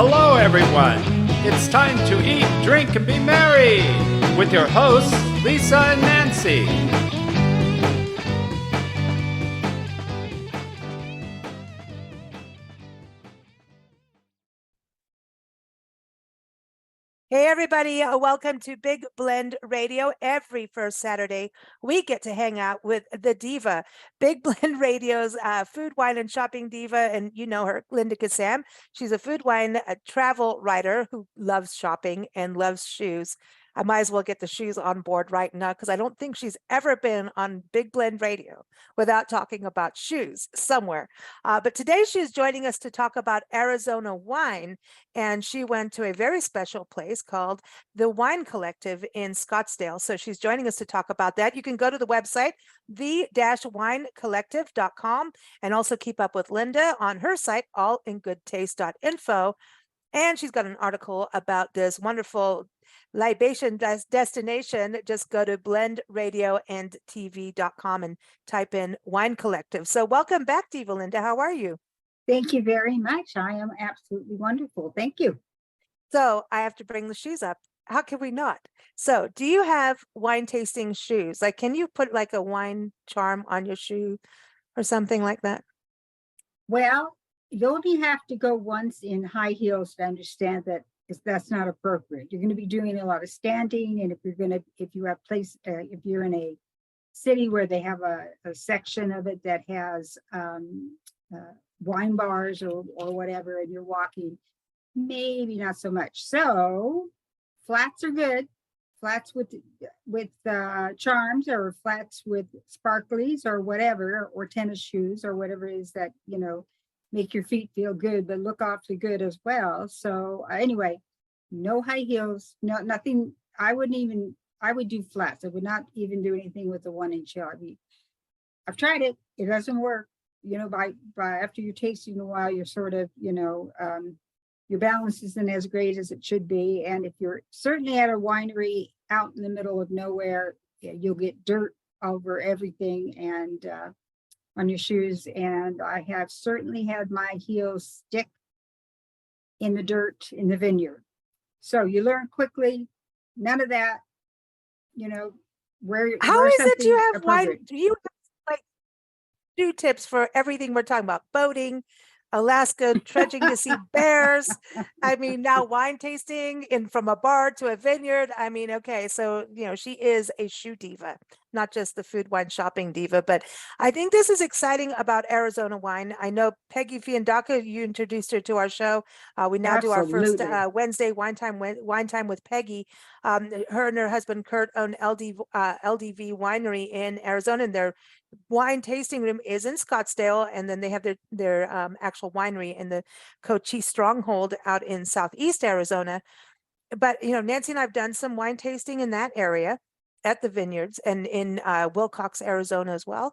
Hello, everyone. It's time to eat, drink, and be merry with your hosts, Lisa and Nancy. Hey, everybody. Welcome to Big Blend Radio. Every first Saturday, we get to hang out with the diva, Big Blend Radio's food, wine, and shopping diva. And you know her, Linda Kissam. She's a food, wine, travel writer who loves shopping and loves shoes. I might as well get the shoes on board right now because I don't think she's ever been on Big Blend Radio without talking about shoes somewhere. But today she's joining us to talk about Arizona wine. And she went to a very special place called the Wine Collective in Scottsdale. So she's joining us to talk about that. You can go to the website, the-winecollective.com, and also keep up with Linda on her site, allingoodtaste.info. And she's got an article about this wonderful libation destination. Just go to blendradioandtv.com and type in Wine Collective. So welcome back, Diva Linda. How are you? Thank you very much. I am absolutely wonderful. Thank you. So I have to bring the shoes up. How can we not? So do you have wine tasting shoes? Like, can you put like a wine charm on your shoe or something like that? Well, you only have to go once in high heels to understand that that's not appropriate. You're going to be doing a lot of standing. And if you're in a city where they have a section of it that has wine bars or whatever, and you're walking, maybe not so much. So flats are good. Flats with charms, or flats with sparklies or whatever, or tennis shoes or whatever it is that, make your feet feel good, but look awfully good as well. So anyway, no high heels, no, nothing. I would do flats. I would not even do anything with the 1-inch heel. I've tried it. It doesn't work. By after you're tasting a while, you're sort of, your balance isn't as great as it should be. And if you're certainly at a winery out in the middle of nowhere, you'll get dirt over everything and on your shoes. And I have certainly had my heels stick in the dirt in the vineyard. So you learn quickly. None of that, How is it you have wine? Do you have like 2 tips for everything we're talking about? Boating, Alaska, trudging to see bears. I mean, now wine tasting from a bar to a vineyard. I mean, okay, so she is a shoe diva, not just the food, wine, shopping diva. But I think this is exciting about Arizona wine. I know Peggy Fiandaca, you introduced her to our show. We now do our first Wednesday wine time with Peggy. Her and her husband Kurt own LDV Winery in Arizona, and their wine tasting room is in Scottsdale, and then they have their actual winery in the Cochise Stronghold out in southeast Arizona. But Nancy and I've done some wine tasting in that area at the vineyards and in Wilcox, Arizona as well.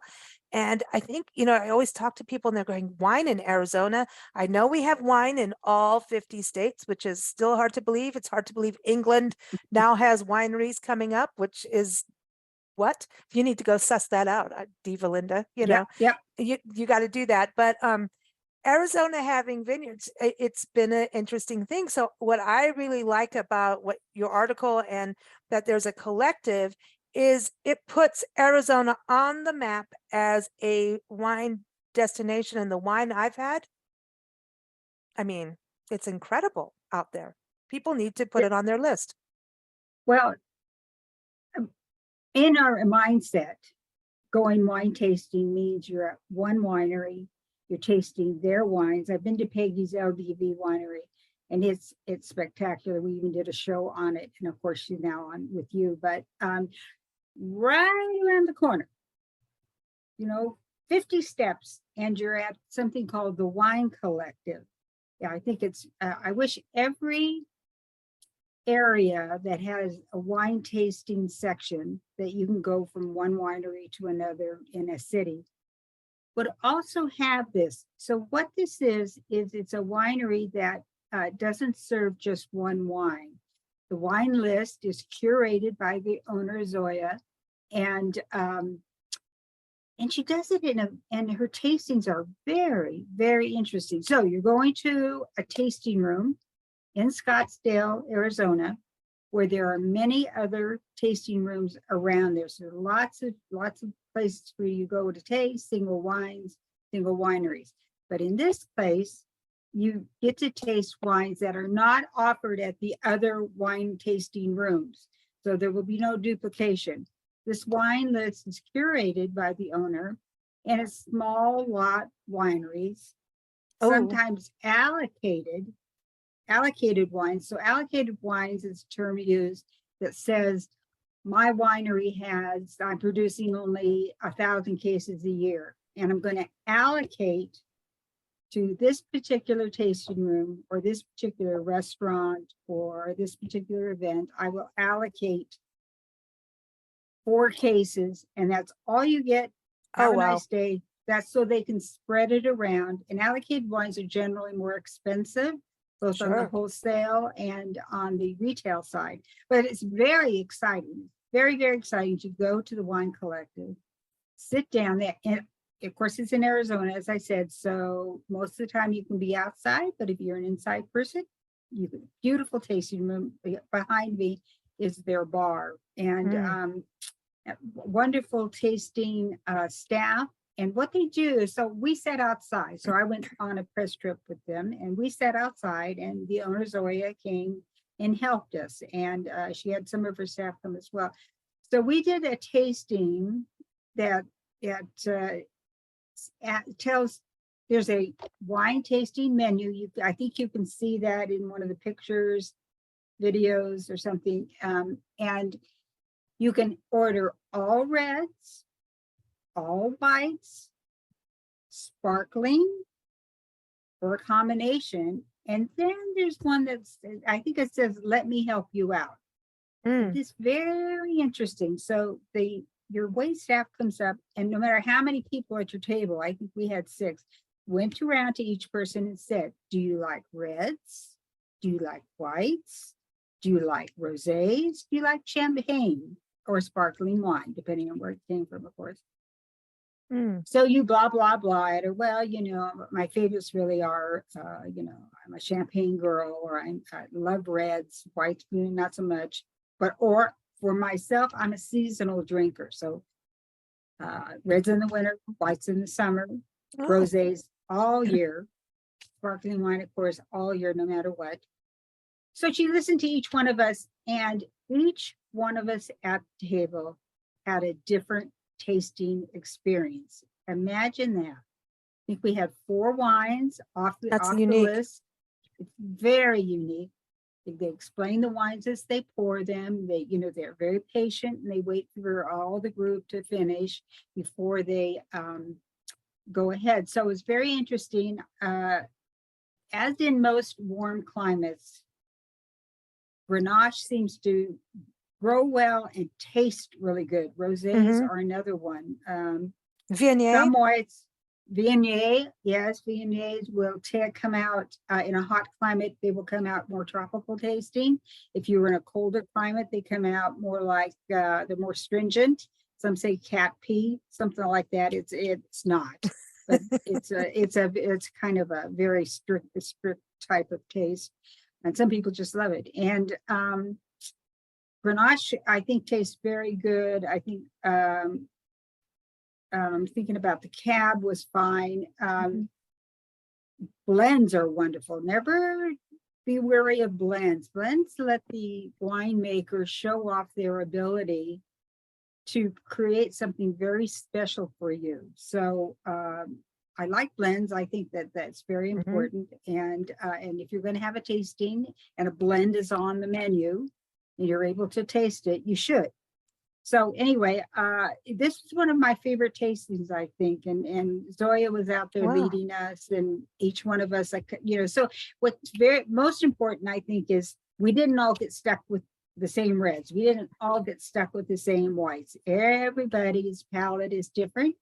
And I think, I always talk to people and they're going, wine in Arizona. I know we have wine in all 50 states, which is still hard to believe. It's hard to believe England now has wineries coming up, which is what? You need to go suss that out, Diva Linda. You got to do that. But Arizona having vineyards, it's been an interesting thing. So what I really like about what your article and that there's a collective is it puts Arizona on the map as a wine destination. And the wine I've had, I mean, it's incredible out there. People need to put it on their list. Well, in our mindset, going wine tasting means you're at one winery, you're tasting their wines. I've been to Peggy's LDV winery, and it's spectacular. We even did a show on it, and of course she's now on with you. But right around the corner, 50 steps, and you're at something called the Wine Collective. Yeah, I think it's. I wish every area that has a wine tasting section that you can go from one winery to another in a city would also have this. So what this is it's a winery that doesn't serve just one wine. The wine list is curated by the owner, Zoya, and she does it and her tastings are very, very interesting. So you're going to a tasting room in Scottsdale, Arizona, where there are many other tasting rooms around there. So lots of places where you go to taste single wines, single wineries. But in this place, you get to taste wines that are not offered at the other wine tasting rooms. So there will be no duplication. This wine list is curated by the owner, and it's small lot wineries, Oh. sometimes allocated wines. So allocated wines is a term used that says, my winery I'm producing only 1,000 cases a year, and I'm going to allocate to this particular tasting room or this particular restaurant or this particular event. I will allocate 4 cases, and that's all you get. Have a nice day. That's so they can spread it around. And allocated wines are generally more expensive, both on the wholesale and on the retail side. But it's very exciting, very, very exciting to go to the Wine Collective, sit down there. And of course, it's in Arizona, as I said, so most of the time you can be outside, but if you're an inside person, you can, beautiful tasting room. Behind me is their bar, and wonderful tasting staff. And what they do is, so we sat outside. So I went on a press trip with them, and we sat outside, and the owner, Zoya, came and helped us. And she had some of her staff come as well. So we did a tasting that tells, there's a wine tasting menu. I think you can see that in one of the pictures, videos or something. And you can order all reds, all whites, sparkling, or a combination. And then there's one that's, I think it says, let me help you out. It's very interesting. So your wait staff comes up, and no matter how many people at your table, I think we had 6, went around to each person and said, do you like reds? Do you like whites? Do you like rosés? Do you like champagne or sparkling wine, depending on where it came from, of course. So you blah, blah, blah. Or, well, my favorites really are, I'm a champagne girl, or I love reds, whites, not so much. Or for myself, I'm a seasonal drinker. So reds in the winter, whites in the summer, rosés all year, sparkling wine, of course, all year, no matter what. So she listened to each one of us, and each one of us at the table had a different tasting experience. Imagine that. I think we had 4 wines off the list. It's very unique. They explain the wines as they pour them. They're very patient, and they wait for all the group to finish before they go ahead. So it's very interesting. As in most warm climates, Grenache seems to grow well and taste really good. Rosés are another one. Viognier. Some whites, Viognier, yes, Viogniers will come out in a hot climate. They will come out more tropical tasting. If you were in a colder climate, they come out more like they're more stringent. Some say cat pee, something like that. It's not, but it's kind of a very strict type of taste, and some people just love it. And Grenache, I think, tastes very good. I think thinking about the cab was fine. Blends are wonderful. Never be wary of blends. Blends let the winemaker show off their ability to create something very special for you. So I like blends. I think that's very important. And if you're going to have a tasting and a blend is on the menu, and you're able to taste it, you should. So anyway, this was one of my favorite tastings, I think. And Zoya was out there leading us, and each one of us, so what's most important, I think, is we didn't all get stuck with the same reds. We didn't all get stuck with the same whites. Everybody's palate is different,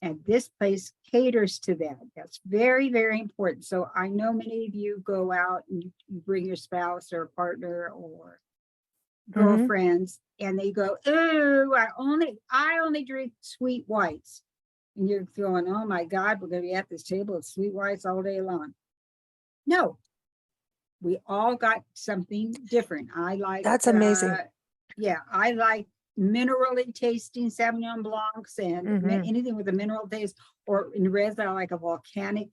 and this place caters to that. That's very, very important. So I know many of you go out and you bring your spouse or a partner or girlfriends, and they go, oh, I only drink sweet whites. And you're going, oh my God, we're going to be at this table of sweet whites all day long. No, We all got something different. I like. That's amazing. Yeah, I like minerally tasting Sauvignon Blancs and anything with a mineral taste, or in reds, I like a volcanic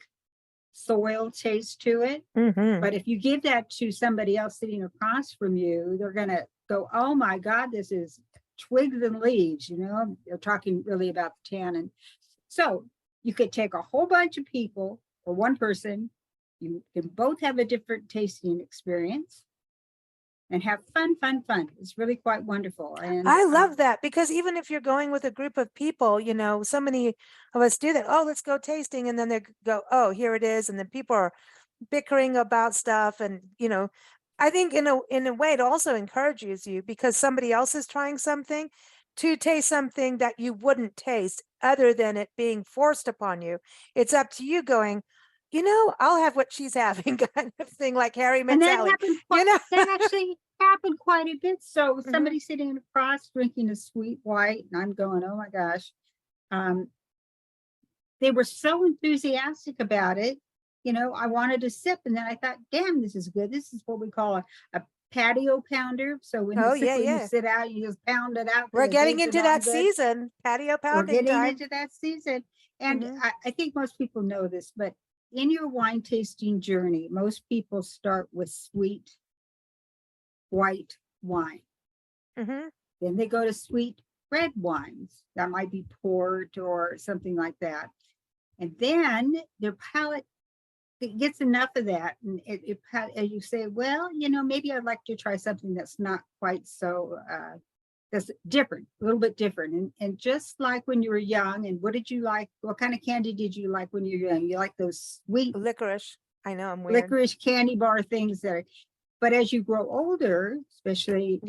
soil taste to it. But if you give that to somebody else sitting across from you, they're going to go, oh my God, this is twigs and leaves, you know, they're talking really about the tannin. So you could take a whole bunch of people or one person, you can both have a different tasting experience and have fun. It's really quite wonderful. And I love that, because even if you're going with a group of people, you know, so many of us do that. Oh, let's go tasting. And then they go, oh, here it is. And then people are bickering about stuff. And, you know, I think in a way it also encourages you, because somebody else is trying something, to taste something that you wouldn't taste other than it being forced upon you. It's up to you going, you know, I'll have what she's having, kind of thing, like Harry met and that Sally. happened You know? that actually happened quite a bit. So somebody sitting across drinking a sweet white, and I'm going, oh my gosh. They were so enthusiastic about it. You know, I wanted to sip, and then I thought, damn, this is good. This is what we call a patio pounder. So when you sit out, you just pound it out. We're getting into that season, patio pounding We're getting time. into that season. And I think most people know this, but in your wine tasting journey, most people start with sweet white wine. Then they go to sweet red wines. That might be port or something like that. And then their palate, it gets enough of that. And and you say, well, you know, maybe I'd like to try something that's not quite so, that's different, a little bit different. And just like when you were young, and what did you like? What kind of candy did you like when you were young? You like those sweet licorice. I know, I'm weird. Licorice candy bar things there. But as you grow older, especially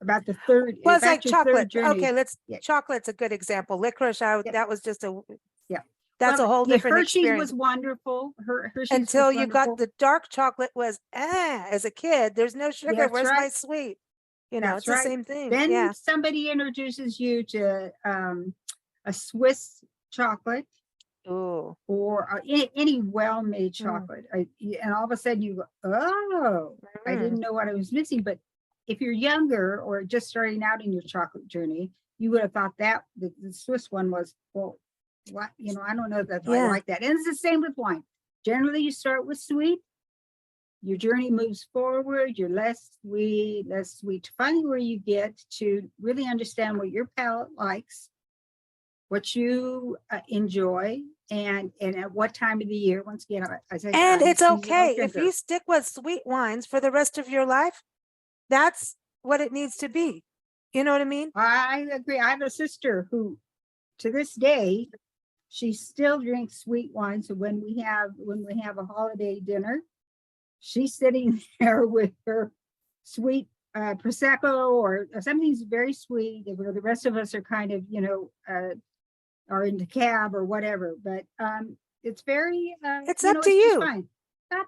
about the third, well, it's like chocolate. Okay, chocolate's a good example. Licorice, that was just that's a whole different Hershey's experience. was wonderful. Hershey's until was you wonderful. got the dark chocolate was as a kid, there's no sugar. That's Where's right. my sweet? You know, That's it's right. the same thing. Then somebody introduces you to a Swiss chocolate. Ooh. Or any well-made chocolate. And all of a sudden you go, oh, I didn't know what I was missing. But if you're younger or just starting out in your chocolate journey, you would have thought that the Swiss one was, well, what, you know, I don't know that I like that. And it's the same with wine. Generally, you start with sweet. Your journey moves forward. You're less sweet. Finally, where you get to really understand what your palate likes, what you enjoy, and at what time of the year. Once again, and it's okay if you stick with sweet wines for the rest of your life. That's what it needs to be. You know what I mean? I agree. I have a sister who, to this day, she still drinks sweet wine. So when we have a holiday dinner, she's sitting there with her sweet prosecco or something's very sweet. Where the rest of us are kind of, you know, are into cab or whatever. But it's very it's up to you.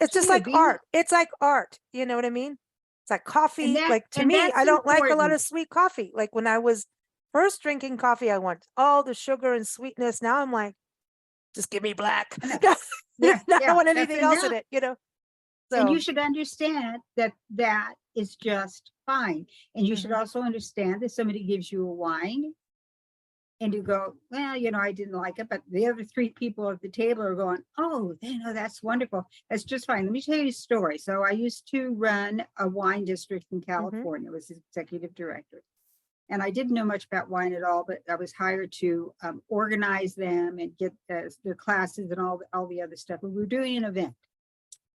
It's just like art. It's like art. You know what I mean? It's like coffee. Like to me, I don't like a lot of sweet coffee. Like when I was first drinking coffee, I want all the sugar and sweetness. Now I'm like, just give me black. I don't want anything else in it, you know? So. And you should understand that is just fine. And you should also understand that somebody gives you a wine and you go, well, you know, I didn't like it, but the other three people at the table are going, oh, you know, that's wonderful. That's just fine. Let me tell you a story. So I used to run a wine district in California. I was the executive director. And I didn't know much about wine at all, but I was hired to organize them and get their classes and all the other stuff. And we were doing an event.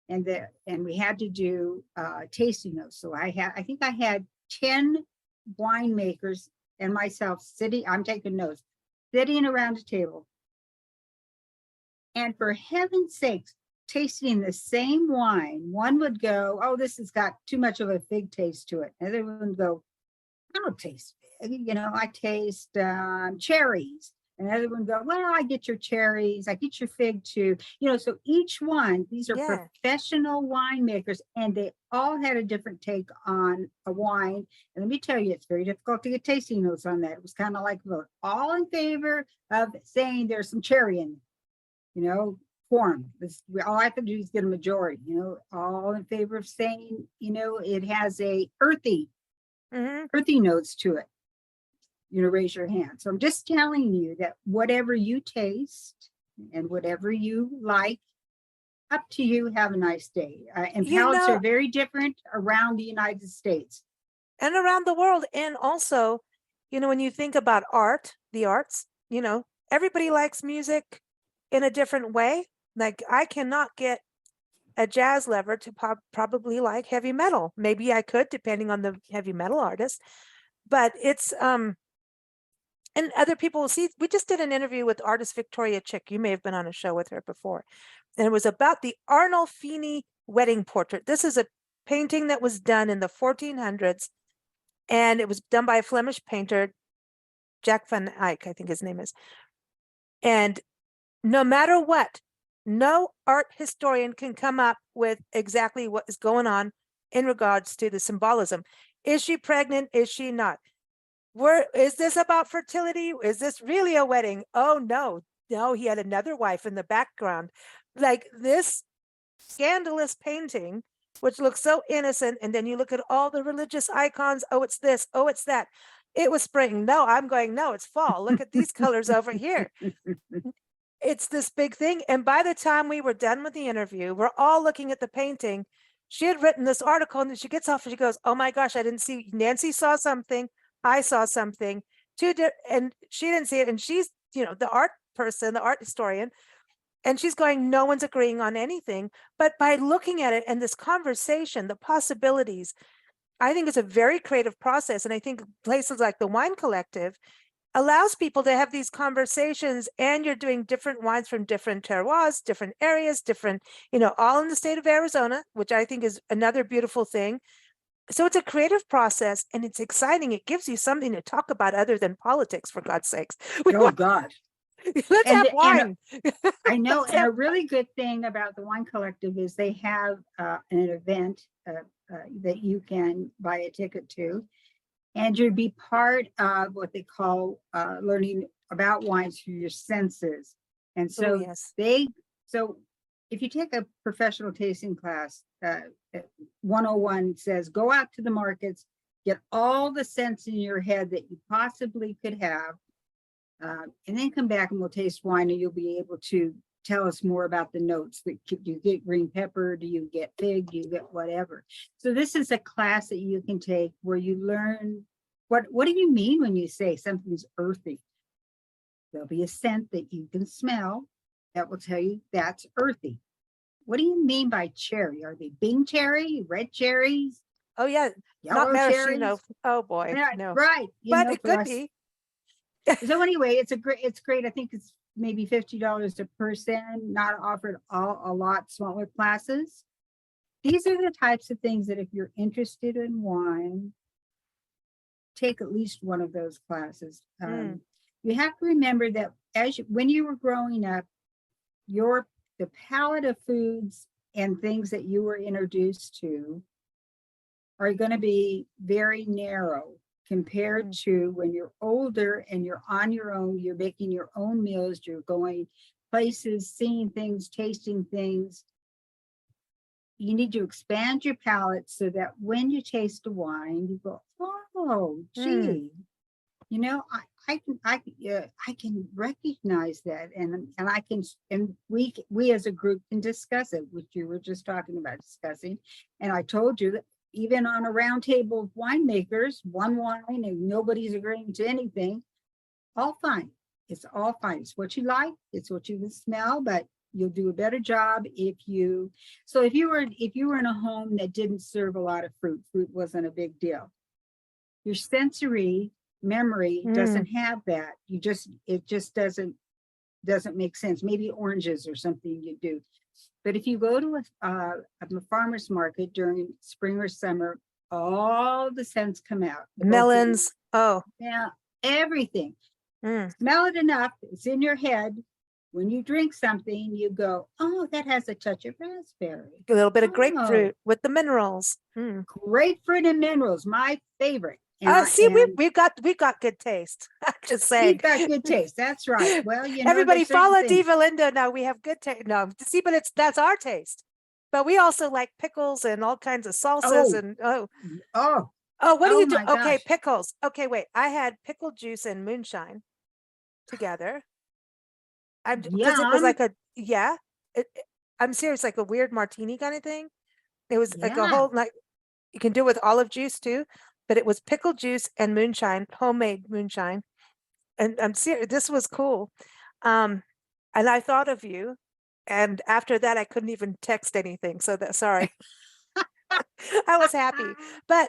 And we had to do tasting notes. So I think I had 10 winemakers and myself sitting, I'm taking notes, sitting around a table. And for heaven's sakes, tasting the same wine, one would go, oh, this has got too much of a fig taste to it. Another one would go, I don't taste fig, you know, I taste cherries. Another one go, well, I get your cherries, I get your fig too. You know, so each one, these are professional winemakers, and they all had a different take on a wine. And let me tell you, it's very difficult to get tasting notes on that. It was kind of like vote all in favor of saying there's some cherry in it, you know, quorum. All I have to do is get a majority, all in favor of saying, it has a earthy notes to it. Raise your hand. So I'm just telling you that whatever you taste and whatever you like, up to you. Have a nice day. And palates are very different around the United States. And around the world. And also, when you think about art, the arts, everybody likes music in a different way. Like I cannot get a jazz lover to probably like heavy metal. Maybe I could, depending on the heavy metal artist. But it's, and other people will see, we just did an interview with artist Victoria Chick. You may have been on a show with her before. And it was about the Arnolfini wedding portrait. This is a painting that was done in the 1400s. And it was done by a Flemish painter, Jack van Eyck, I think his name is. And no matter what, no art historian can come up with exactly what is going on in regards to the symbolism. Is she pregnant? Is she not? Is this about fertility? Is this really a wedding? Oh, no, he had another wife in the background. Like this scandalous painting, which looks so innocent. And then you look at all the religious icons. Oh, it's this. Oh, it's that. It was spring. No, I'm going, no, it's fall. Look at these colors over here. It's this big thing. And by the time we were done with the interview, we're all looking at the painting. She had written this article and then she gets off and she goes, oh my gosh, I didn't see. Nancy saw something. I saw something and she didn't see it. And she's, the art person, the art historian. And she's going, no one's agreeing on anything. But by looking at it and this conversation, the possibilities, I think it's a very creative process. And I think places like the Wine Collective allows people to have these conversations, and you're doing different wines from different terroirs, different areas, different, all in the state of Arizona, which I think is another beautiful thing. So it's a creative process and it's exciting. It gives you something to talk about other than politics, for God's sakes. God. Let's have wine. I know. And a really good thing about the Wine Collective is they have an event that you can buy a ticket to, and you'd be part of what they call learning about wines through your senses. And so so if you take a professional tasting class, 101 says, go out to the markets, get all the scents in your head that you possibly could have, and then come back and we'll taste wine, and you'll be able to tell us more about the notes. Do you get green pepper? Do you get fig? Do you get whatever? So this is a class that you can take where you learn what do you mean when you say something's earthy? There'll be a scent that you can smell that will tell you that's earthy. What do you mean by cherry? Are they Bing cherry, red cherries? Oh yeah, yellow not cherries? maraschino. Oh boy, Yeah, no. right. But it could be. So anyway, it's great. I think it's maybe $50 a person, not offered a lot smaller classes. These are the types of things that if you're interested in wine, take at least one of those classes. You have to remember that when you were growing up, the palette of foods and things that you were introduced to are going to be very narrow compared to when you're older and you're on your own, you're making your own meals, you're going places, seeing things, tasting things. You need to expand your palate so that when you taste a wine, you go, oh, gee, I can recognize that, and we as a group can discuss it, which you were just talking about discussing. And I told you that even on a round table of winemakers, one wine and nobody's agreeing to anything, all fine. It's all fine. It's what you like. It's what you can smell, but you'll do a better job if you were in a home that didn't serve a lot of fruit wasn't a big deal. Your sensory memory doesn't have that. It just doesn't make sense. Maybe oranges or something you do. But if you go to a farmer's market during spring or summer, all the scents come out. Melons. Oh, yeah, everything. Smell it enough. It's in your head. When you drink something, you go, oh, that has a touch of raspberry. A little bit of grapefruit with the minerals. Grapefruit and minerals, my favorite. See, we've got good taste. I'm just saying. We've got good taste. That's right. Well, Everybody there's certain follow things. Diva Linda. No, we have good taste. No, see, but that's our taste. But we also like pickles and all kinds of salsas and what do you do? Okay, gosh. pickles. Okay, wait. I had pickle juice and moonshine together. Because it was like I'm serious, like a weird martini kind of thing. It was like a whole like you can do it with olive juice too, but it was pickle juice and moonshine, homemade moonshine. And I'm serious, this was cool. And I thought of you. And after that, I couldn't even text anything. So sorry. I was happy. But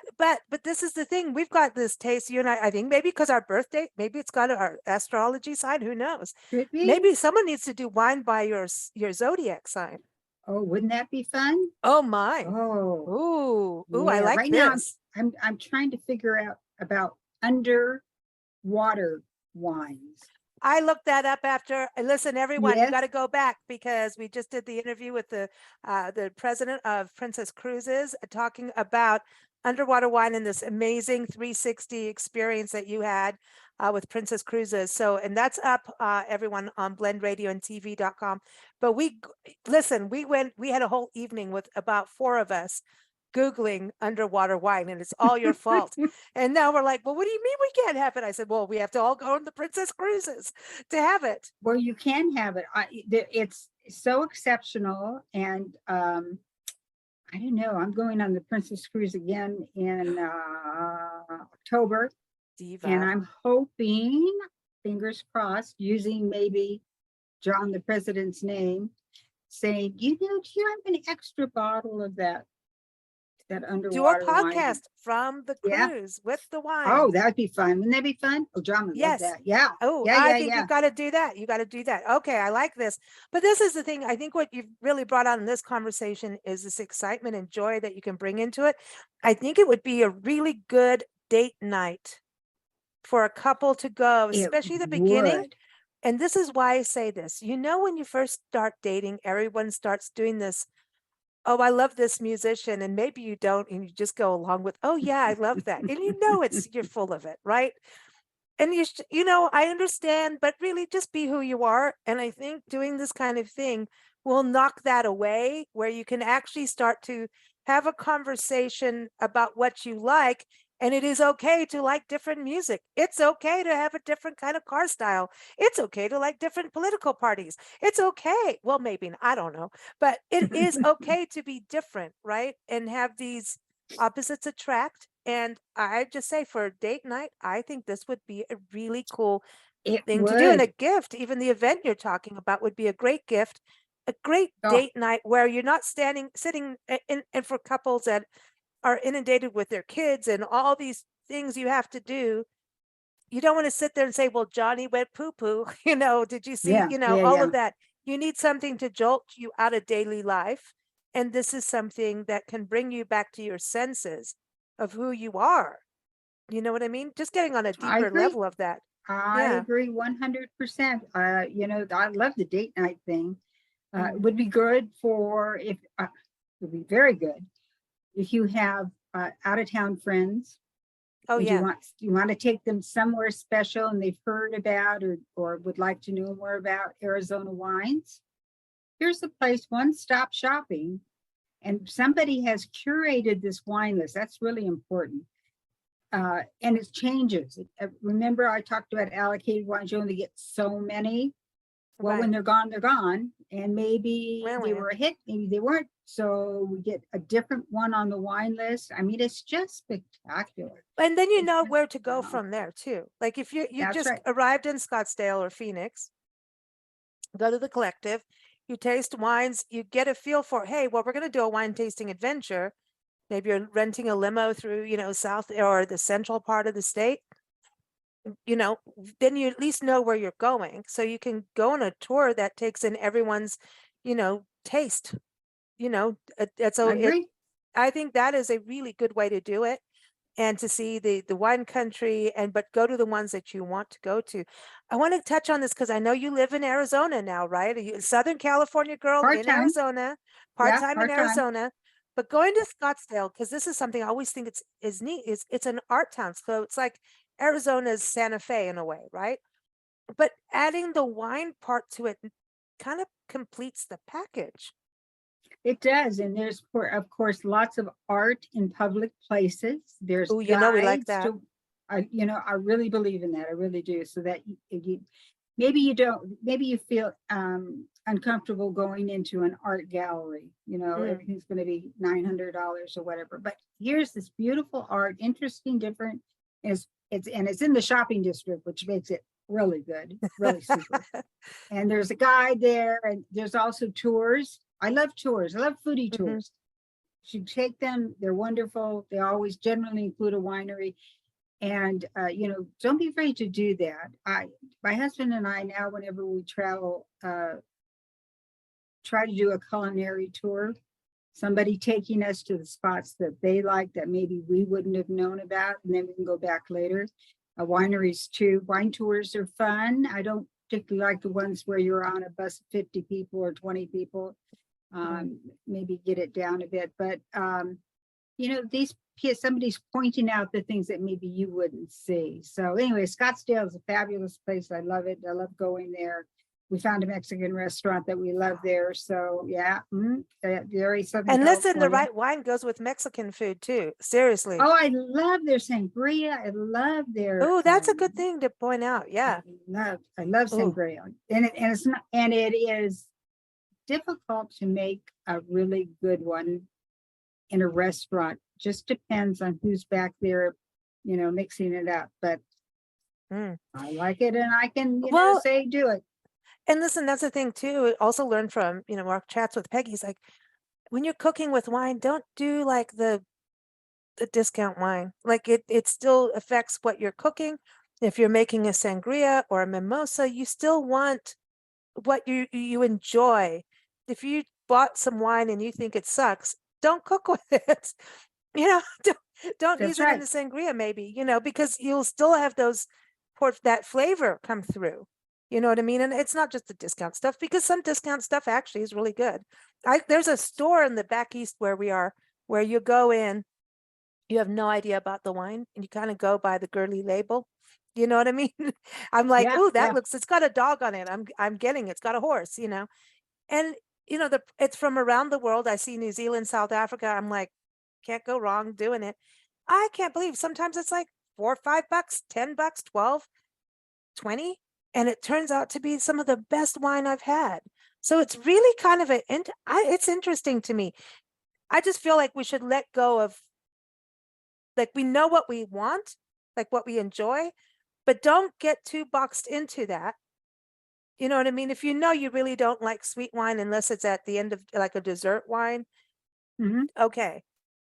this is the thing. We've got this taste, you and I think maybe because our birthday, maybe it's got our astrology sign. Who knows? Could be. Maybe someone needs to do wine by your zodiac sign. Oh, wouldn't that be fun? Oh my. Oh. Ooh, I like right this. Now I'm trying to figure out about underwater wines. I looked that up after. Listen, everyone, you Yes. got to go back because we just did the interview with the president of Princess Cruises, talking about underwater wine and this amazing 360 experience that you had with Princess Cruises. So, and that's up, everyone, on blendradioandtv.com. But we had a whole evening with about 4 of us Googling underwater wine, and it's all your fault. And now we're like, well, what do you mean we can't have it? I said, well, we have to all go on the Princess Cruises to have it. Well, you can have it. It's so exceptional. And I don't know, I'm going on the Princess Cruise again in October. Diva. And I'm hoping, fingers crossed, using maybe John the President's name, saying, do you have an extra bottle of that underwater do a podcast wine from the cruise with the wine. Oh, that'd be fun. Wouldn't that be fun? Oh, John would love that. Yeah. Oh, I think you've got to do that. You got to do that. Okay, I like this. But this is the thing. I think what you've really brought out in this conversation is this excitement and joy that you can bring into it. I think it would be a really good date night for a couple to go, especially the beginning. And this is why I say this. When you first start dating, everyone starts doing this. Oh, I love this musician. And maybe you don't, and you just go along with, oh yeah, I love that. And you're full of it, right? And I understand, but really just be who you are. And I think doing this kind of thing will knock that away, where you can actually start to have a conversation about what you like. And it is okay to like different music. It's okay to have a different kind of car style. It's okay to like different political parties. It's okay. Well, maybe, I don't know, but it is okay to be different, right? And have these opposites attract. And I just say, for a date night, I think this would be a really cool thing to do. And a gift, even the event you're talking about would be a great gift, a great date night where you're not sitting and for couples that are inundated with their kids and all these things you have to do. You don't want to sit there and say, well, Johnny went poo-poo, did you see, all of that. You need something to jolt you out of daily life. And this is something that can bring you back to your senses of who you are. You know what I mean? Just getting on a deeper level of that. I agree 100%. I love the date night thing. It would be good it would be very good if you have out of town friends. Oh yeah. You want to take them somewhere special and they've heard about or would like to know more about Arizona wines. Here's the place, one-stop shopping, and somebody has curated this wine list. That's really important. And it changes. Remember, I talked about allocated wines. You only get so many. Well, when they're gone. And maybe they were a hit, maybe they weren't. So we get a different one on the wine list. I mean, it's just spectacular. And then you know where to go from there too. Like if you just arrived in Scottsdale or Phoenix, go to the Collective, you taste wines, you get a feel for, hey, well, we're going to do a wine tasting adventure. Maybe you're renting a limo through, south or the central part of the state. Then you at least know where you're going. So you can go on a tour that takes in everyone's, taste. I think that is a really good way to do it. And to see the wine country, but go to the ones that you want to go to. I want to touch on this because I know you live in Arizona now, right? Are you a Southern California girl in Arizona, part-time in Arizona? But going to Scottsdale, because this is something I always think is neat, is it's an art town. So it's like Arizona's Santa Fe in a way, right? But adding the wine part to it kind of completes the package. It does, and there's, of course, lots of art in public places. There's Oh, you know, we like guides that. to, I really believe in that. I really do. So that maybe you don't, maybe you feel uncomfortable going into an art gallery. Everything's going to be $900 or whatever. But here's this beautiful art, interesting, different. It's in the shopping district, which makes it really good, really super. And there's a guide there, and there's also tours. I love tours. I love foodie tours. You should take them. They're wonderful. They always generally include a winery. And, don't be afraid to do that. My husband and I now, whenever we travel, try to do a culinary tour. Somebody taking us to the spots that they like that maybe we wouldn't have known about, and then we can go back later. Wineries too. Wine tours are fun. I don't particularly like the ones where you're on a bus of 50 people or 20 people. Maybe get it down a bit, but somebody's pointing out the things that maybe you wouldn't see. So anyway, Scottsdale is a fabulous place. I love it. I love going there. We found a Mexican restaurant that we love there. So yeah, very Southern And listen, the California. right wine goes with Mexican food too. Seriously. Oh, I love their sangria. I love their. Oh, that's a good thing to point out. Yeah. I love sangria, and it is difficult to make a really good one in a restaurant. Just depends on who's back there, mixing it up. But I like it, and I can, say do it. And listen, that's the thing too. I also learned from, our chats with Peggy. He's like, when you're cooking with wine, don't do like the discount wine. Like it still affects what you're cooking. If you're making a sangria or a mimosa, you still want what you enjoy. If you bought some wine and you think it sucks, don't cook with it. Don't use it in the sangria, maybe, because you'll still have that flavor come through. You know what I mean? And it's not just the discount stuff, because some discount stuff actually is really good. There's a store in the back east where we are, where you go in, you have no idea about the wine, and you kind of go by the girly label. You know what I mean? I'm like, oh, it's got a dog on it. I'm getting it's got a horse, and it's from around the world. I see New Zealand, South Africa. I'm like, can't go wrong doing it. I can't believe sometimes it's like $4 or $5, $10, 12, 20. And it turns out to be some of the best wine I've had. So it's really kind of it's interesting to me. I just feel like we should let go of, like, we know what we want, like what we enjoy, but don't get too boxed into that. You know what I mean? If you really don't like sweet wine, unless it's at the end of like a dessert wine, okay.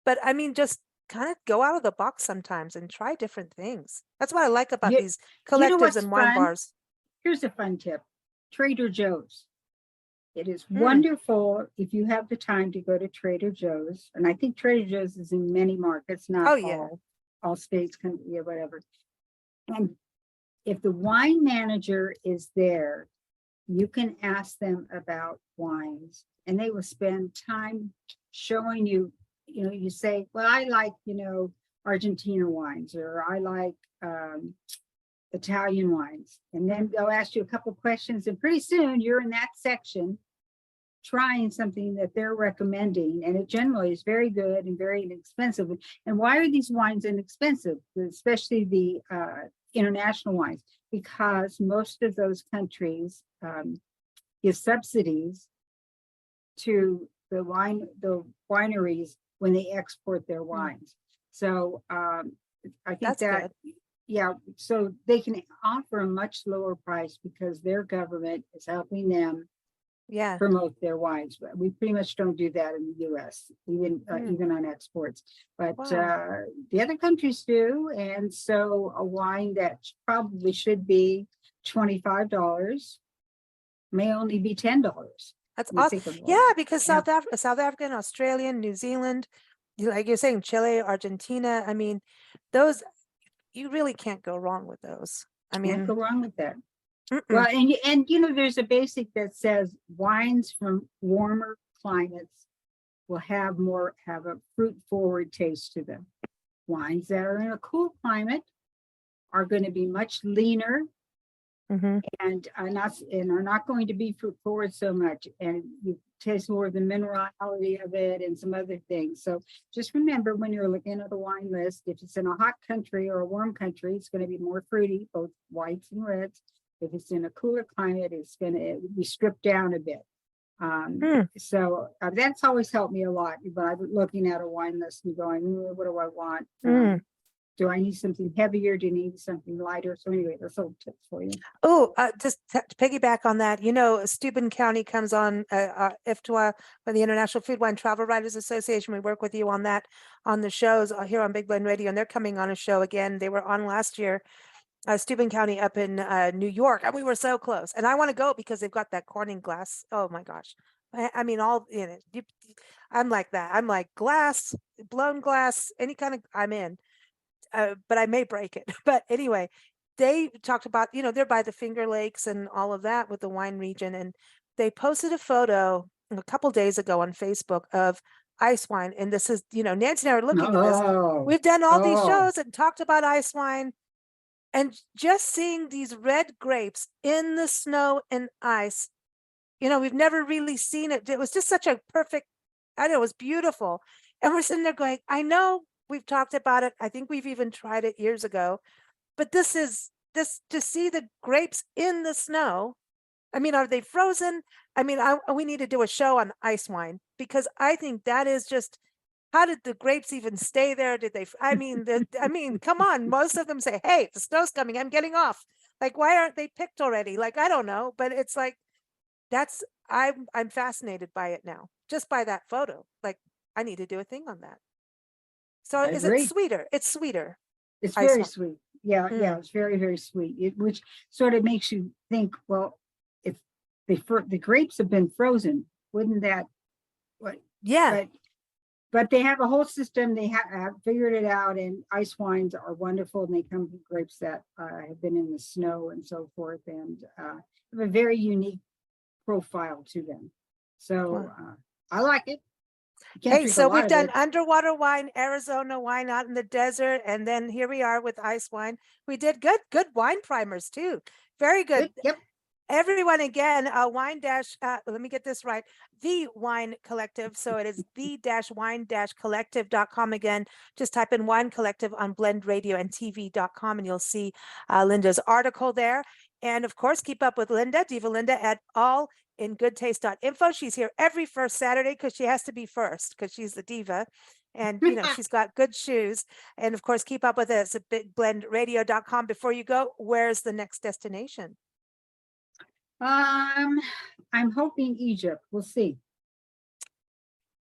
But I mean, just kind of go out of the box sometimes and try different things. That's what I like about these collectives and wine bars. Here's a fun tip. Trader Joe's. It is wonderful if you have the time to go to Trader Joe's. And I think Trader Joe's is in many markets, not all states, whatever. And if the wine manager is there, you can ask them about wines, and they will spend time showing you, you say, well, I like, Argentina wines, or I like Italian wines. And then they'll ask you a couple questions, and pretty soon you're in that section trying something that they're recommending, and it generally is very good and very inexpensive. And why are these wines inexpensive, especially the international wines? Because most of those countries give subsidies to the wineries when they export their wines. So I think that's good. Yeah, so they can offer a much lower price because their government is helping them promote their wines. But we pretty much don't do that in the US, even on exports. But the other countries do. And so a wine that probably should be $25 may only be $10. That's awesome. Yeah, because South Africa and Australia, New Zealand, like you're saying, Chile, Argentina, I mean, those, you really can't go wrong with those. I mean, can't go wrong with that. Well, and there's a basic that says wines from warmer climates will have a fruit forward taste to them. Wines that are in a cool climate are going to be much leaner Mhm. and are not going to be fruit forward so much, and you taste more of the minerality of it and some other things. So just remember, when you're looking at the wine list, if it's in a hot country or a warm country, it's going to be more fruity, both whites and reds. If it's in a cooler climate, it's going to be stripped down a bit. So that's always helped me a lot. But I'm looking at a wine list and going, what do I want? Do I need something heavier? Do you need something lighter? So anyway, that's a little tip for you. Oh, just to piggyback on that, Steuben County comes on IFTWA for the International Food Wine Travel Writers Association. We work with you on that, on the shows here on Big Blend Radio, and they're coming on a show again. They were on last year, Steuben County up in New York, and we were so close. And I want to go because they've got that Corning glass. Oh my gosh. I mean, all in it. I'm like that. I'm like glass, blown glass, any kind of, I'm in. But I may break it. But anyway, they talked about, they're by the Finger Lakes and all of that with the wine region. And they posted a photo a couple days ago on Facebook of ice wine. And this is, Nancy and I are looking at this. We've done all these shows and talked about ice wine. And just seeing these red grapes in the snow and ice, we've never really seen it. It was just such a perfect, I know, it was beautiful. And we're sitting there going, I know we've talked about it. I think we've even tried it years ago, but this to see the grapes in the snow. I mean, are they frozen? I mean, we need to do a show on ice wine, because I think that is just, how did the grapes even stay there? Did they, I mean, come on. Most of them say, hey, the snow's coming, I'm getting off. Like, why aren't they picked already? Like, I don't know, but it's like, I'm fascinated by it now, just by that photo. Like, I need to do a thing on that. So is it sweeter? It's sweeter. It's very sweet. Yeah, it's very, very sweet. Which sort of makes you think, well, if the grapes have been frozen, wouldn't that, what? Yeah. But they have a whole system. They have figured it out, and ice wines are wonderful, and they come from grapes that have been in the snow and so forth, and have a very unique profile to them. So I like it. Hey, so we've done underwater wine, Arizona wine out in the desert, and then here we are with ice wine. We did good wine primers too. Very good. Yep. Everyone, again, wine dash, let me get this right, The Wine Collective. So it is the-wine-collective.com. Again, just type in Wine Collective on Blend Radio and TV.com, and you'll see Linda's article there. And of course, keep up with Linda, Diva Linda, at allingoodtaste.info. She's here every first Saturday because she has to be first, because she's the diva. And, she's got good shoes. And of course, keep up with us at bigblendradio.com. Before you go, where's the next destination? I'm hoping Egypt. We'll see.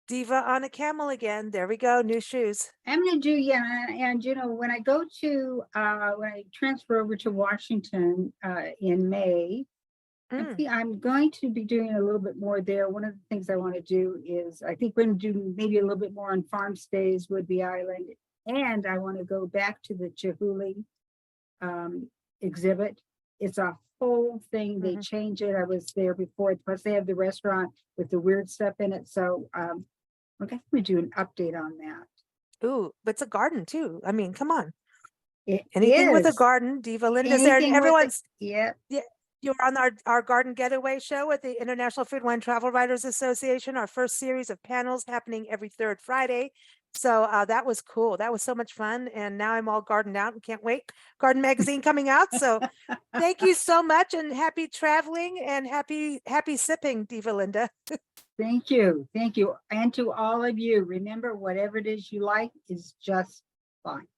Diva on a camel again. There we go. New shoes. I'm gonna do, and when I go to when I transfer over to Washington in May, I'm going to be doing a little bit more there. One of the things I want to do is, I think we're going to do maybe a little bit more on farm stays, Woodby Island, and I want to go back to the Chihuly exhibit. It's a whole thing. They change it. I was there before. Plus, they have the restaurant with the weird stuff in it. So we're going to do an update on that. Ooh, but it's a garden too. I mean, come on. Anything with a garden, Diva Linda's there. Everyone's yeah. You're on our garden getaway show with the International Food Wine Travel Writers Association, our first series of panels happening every third Friday. So that was cool. That was so much fun. And now I'm all gardened out and can't wait. Garden magazine coming out. So thank you so much, and happy traveling and happy sipping, Diva Linda. Thank you. Thank you. And to all of you, remember, whatever it is you like is just fine.